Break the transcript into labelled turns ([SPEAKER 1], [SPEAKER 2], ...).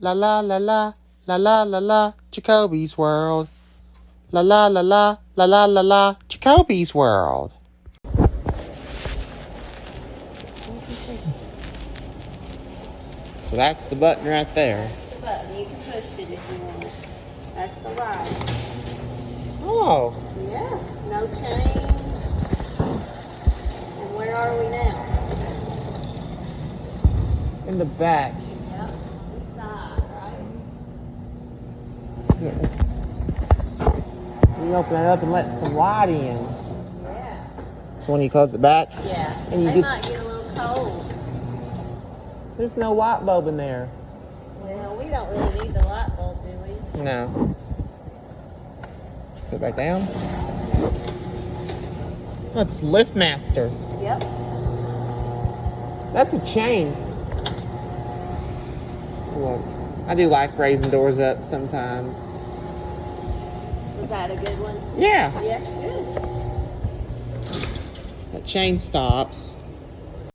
[SPEAKER 1] La la la la, la la la la, Jacoby's World. La la la la, la la la la, Jacoby's World. So that's the button right there.
[SPEAKER 2] That's the button. You can push it if you want. That's the ride.
[SPEAKER 1] Oh.
[SPEAKER 2] Yeah. No change. And where are we now?
[SPEAKER 1] In the back.
[SPEAKER 2] Yep. This side, right?
[SPEAKER 1] Yes. You open it up and let some light in.
[SPEAKER 2] Yeah.
[SPEAKER 1] So when you close it back,
[SPEAKER 2] Yeah.
[SPEAKER 1] and you
[SPEAKER 2] They
[SPEAKER 1] get,
[SPEAKER 2] might get a little cold.
[SPEAKER 1] there's no light bulb in there.
[SPEAKER 2] Well, we don't really need the light bulb, do we?
[SPEAKER 1] No. Put it back down. That's LiftMaster.
[SPEAKER 2] Yep.
[SPEAKER 1] That's a chain. Look, I do like raising doors up sometimes.
[SPEAKER 2] Was that a good one?
[SPEAKER 1] Yeah,
[SPEAKER 2] Yeah, good.
[SPEAKER 1] that chain stops.